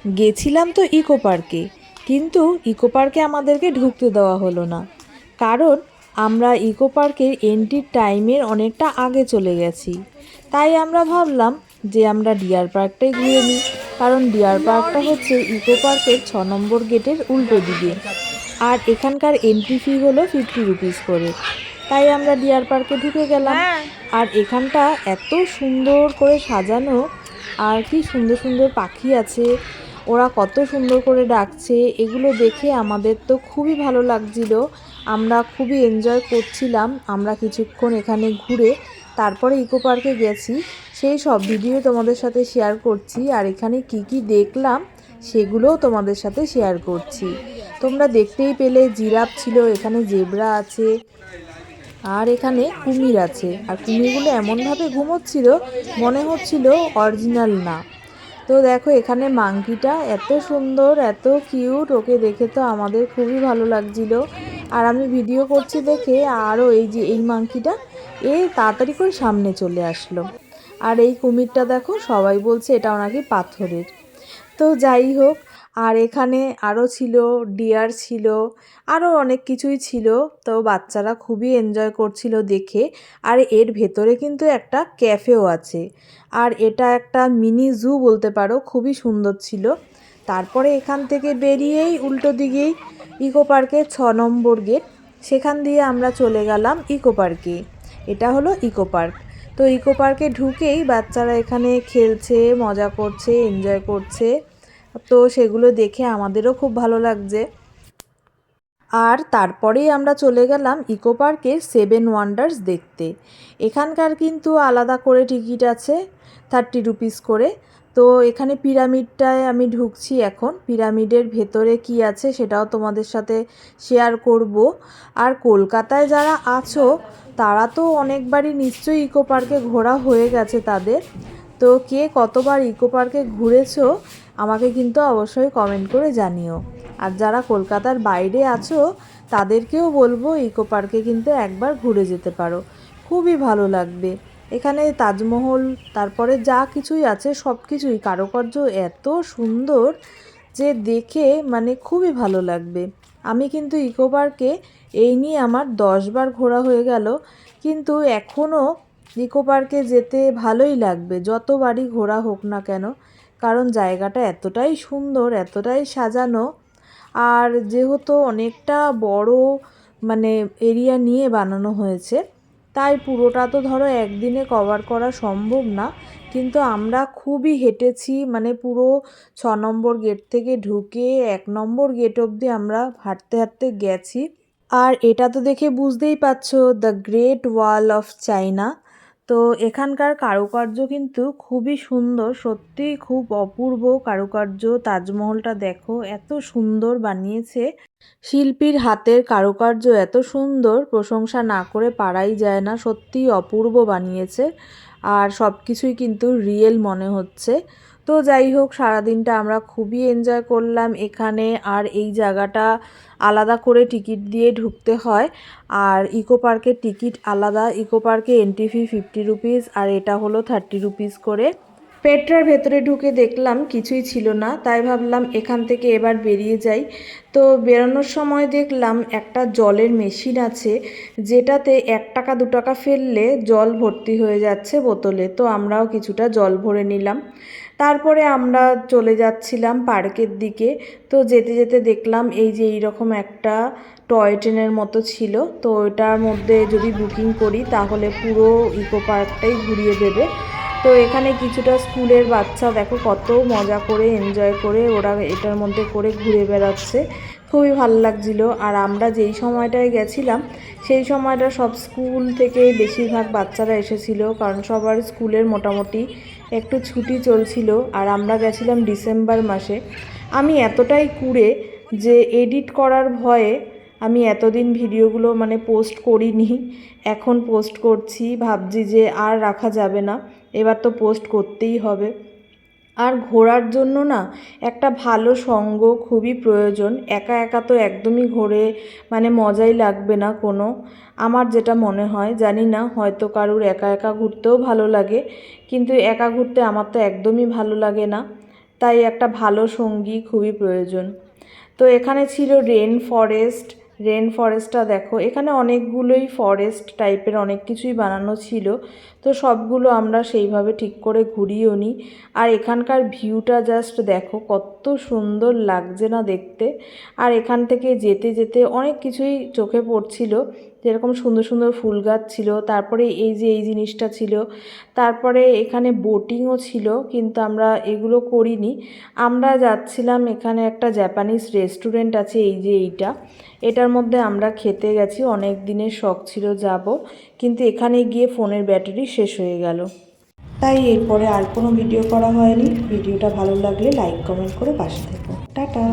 গেছিলাম তো ইকো পার্কে, কিন্তু ইকো পার্কে আমাদেরকে ঢুকতে দেওয়া হলো না। কারণ আমরা ইকো পার্কের এন্ট্রির টাইমের অনেকটা আগে চলে গেছি। তাই আমরা ভাবলাম যে আমরা ডিয়ার পার্কটাই ঘুরে নিই। কারণ ডিয়ার পার্কটা হচ্ছে ইকো পার্কের 6 নম্বর গেটের উল্টো দিকে। আর এখানকার এন্ট্রি ফি হলো 50 রুপিস করে। তাই আমরা ডিয়ার পার্কে ঢুকে গেলাম। আর এখানটা এত সুন্দর করে সাজানো, আর কি সুন্দর সুন্দর পাখি আছে, ওরা কত সুন্দর করে ডাকছে, এগুলো দেখে আমাদের তো খুবই ভালো লাগছিল। আমরা খুবই এনজয় করছিলাম। আমরা কিছুক্ষণ এখানে ঘুরে তারপরে ইকো পার্কে গেছি, সেই সব ভিডিও তোমাদের সাথে শেয়ার করছি। আর এখানে কি কি দেখলাম সেগুলোও তোমাদের সাথে শেয়ার করছি। তোমরা দেখতেই পেলে জিরাফ ছিল, এখানে জেব্রা আছে, আর এখানে কুমির আছে। আর কুমিরগুলো এমনভাবে ঘুমোচ্ছিল মনে হচ্ছিল অরিজিনাল না। তো দেখো এখানে মাংকিটা এত সুন্দর, এত কিউট, ওকে দেখে তো আমাদের খুবই ভালো লাগছিল। আর আমি ভিডিও করছি দেখে আরও এই যে এই মাংকিটা তাড়াতাড়ি করে সামনে চলে আসলো। আর এই কুমিরটা দেখো, সবাই বলছে এটাও নাকি পাথরের। তো যাই হোক, আর এখানে আরও ছিল, ডিয়ার ছিল, আরও অনেক কিছুই ছিল। তো বাচ্চারা খুবই এনজয় করছিল দেখে। আর এর ভেতরে কিন্তু একটা ক্যাফেও আছে। আর এটা একটা মিনি জু বলতে পারো, খুবই সুন্দর ছিল। তারপরে এখান থেকে বেরিয়েই উল্টো দিকেই ইকো পার্কের 6 নম্বর গেট, সেখান দিয়ে আমরা চলে গেলাম ইকো পার্কে। এটা হলো ইকো পার্ক। তো ইকো পার্কে ঢুকেই বাচ্চারা এখানে খেলছে, মজা করছে, এনজয় করছে। তো সেগুলো দেখে আমাদেরও খুব ভালো লাগছে। আর তারপরেই আমরা চলে গেলাম ইকো পার্কের 7 ওয়ান্ডার্স দেখতে। এখানকার কিন্তু আলাদা করে টিকিট আছে, 30 রুপিস করে। তো এখানে পিরামিডটায় আমি ঢুকছি এখন। পিরামিডের ভেতরে কি আছে সেটাও তোমাদের সাথে শেয়ার করব। আর কলকাতায় যারা আছো তারা তো অনেকবারই নিশ্চয়ই ইকো পার্কে ঘোরা হয়ে গেছে তাদের। তো কে কতবার ইকো পার্কে ঘুরেছো আমাকে কিন্তু অবশ্যই কমেন্ট করে জানিও। আর যারা কলকাতার বাইরে আছো তাদেরকেও বলবো ইকো পার্কে কিন্তু একবার ঘুরে যেতে পারো, খুবই ভালো লাগবে। এখানে তাজমহল, তারপরে যা কিছুই আছে সব কিছুই কারুকার্য এত সুন্দর যে দেখে মানে খুবই ভালো লাগবে। আমি কিন্তু ইকো পার্কে এই নিয়ে আমার 10 বার ঘোরা হয়ে গেল, কিন্তু এখনও ইকো পার্কে যেতে ভালোই লাগবে যতবারই ঘোরা হোক না কেন। কারণ জায়গাটা এতটাই সুন্দর, এতটাই সাজানো। আর যেহেতু অনেকটা বড় মানে এরিয়া নিয়ে বানানো হয়েছে, তাই পুরোটা তো ধরো একদিনে কভার করা সম্ভব না। কিন্তু আমরা খুবই হেঁটেছি, মানে পুরো 6 নম্বর গেট থেকে ঢুকে 1 নম্বর গেট অবধি আমরা হাঁটতে হাঁটতে গেছি। আর এটা তো দেখে বুঝতেই পারছো, the great wall of China. তো এখানকার কারুকার্য কিন্তু খুবই সুন্দর, সত্যিই খুব অপূর্ব কারুকার্য। তাজমহলটা দেখো এত সুন্দর বানিয়েছে, শিল্পীর হাতের কারুকার্য এত সুন্দর, প্রশংসা না করে পারাই যায় না, সত্যিই অপূর্ব বানিয়েছে। আর সব কিছুই কিন্তু রিয়েল মনে হচ্ছে। তো যাই হোক, সারাদিনটা আমরা খুবই এনজয় করলাম এখানে। আর এই জায়গাটা আলাদা করে টিকিট দিয়ে ঢুকতে হয়। আর ইকো পার্কের টিকিট আলাদা, ইকো পার্কে এন্ট্রি ফি 50 রুপিস, আর এটা হলো 30 রুপিস করে। পেট্রার ভেতরে ঢুকে দেখলাম কিছুই ছিল না, তাই ভাবলাম এখান থেকে এবার বেরিয়ে যাই। তো বেরোনোর সময় দেখলাম একটা জলের মেশিন আছে, যেটাতে 1 টাকা 2 টাকা ফেললে জল ভর্তি হয়ে যাচ্ছে বোতলে। তো আমরাও কিছুটা জল ভরে নিলাম। তারপরে আমরা চলে যাচ্ছিলাম পার্কের দিকে। তো যেতে যেতে দেখলাম এই যে এইরকম একটা টয় ট্রেনের মতো ছিল। তো ওটার মধ্যে যদি বুকিং করি তাহলে পুরো ইকো পার্কটাই ঘুরিয়ে দেবে। তো এখানে কিছুটা স্কুলের বাচ্চা দেখো কত মজা করে এনজয় করে ওরা এটার মধ্যে করে ঘুরে বেড়াচ্ছে, খুবই ভালো লাগছিল। আর আমরা যেই সময়টায় গেছিলাম সেই সময়টা সব স্কুল থেকে বেশিরভাগ বাচ্চারা এসেছিল, কারণ সবার স্কুলের মোটামুটি একটু ছুটি চলছিল। আর আমরা গেছিলাম ডিসেম্বর মাসে। আমি এতটাই কুড়ে যে এডিট করার ভয়ে আমি এতদিন ভিডিওগুলো মানে পোস্ট করিনি, এখন পোস্ট করছি। ভাবছি যে আর রাখা যাবে না, এবার তো পোস্ট করতেই হবে। আর ঘোরার জন্য না একটা ভালো সঙ্গ খুবই প্রয়োজন। একা একা তো একদমই ঘোরে মানে মজাই লাগবে না কোনো, আমার যেটা মনে হয়। জানি না, হয়তো কারুর একা একা ঘুরতেও ভালো লাগে, কিন্তু একা ঘুরতে আমার তো একদমই ভালো লাগে না। তাই একটা ভালো সঙ্গী খুবই প্রয়োজন। তো এখানে ছিল রেন ফরেস্টটা দেখো, এখানে অনেকগুলোই ফরেস্ট টাইপের অনেক কিছুই বানানো ছিল। তো সবগুলো আমরা সেইভাবে ঠিক করে ঘুরিয়েও নিই। আর এখানকার ভিউটা জাস্ট দেখো কত সুন্দর লাগছে না দেখতে। আর এখান থেকে যেতে যেতে অনেক কিছুই চোখে পড়ছিল, যেরকম সুন্দর সুন্দর ফুল গাছ ছিল, তারপরে এই যে এই জিনিসটা ছিল, তারপরে এখানে বোটিংও ছিল, কিন্তু আমরা এগুলো করিনি। আমরা যাচ্ছিলাম, এখানে একটা জাপানিজ রেস্টুরেন্ট আছে, এই যে এটার মধ্যে আমরা খেতে গেছি, অনেক দিনের শখ ছিল যাব, কিন্তু এখানে গিয়ে ফোনের ব্যাটারি শেষ হয়ে গেল, তাই এরপরে আর কোনো ভিডিও করা হয়নি। ভিডিওটা ভালো লাগলে লাইক কমেন্ট করে পাশে থেকো। টাটা।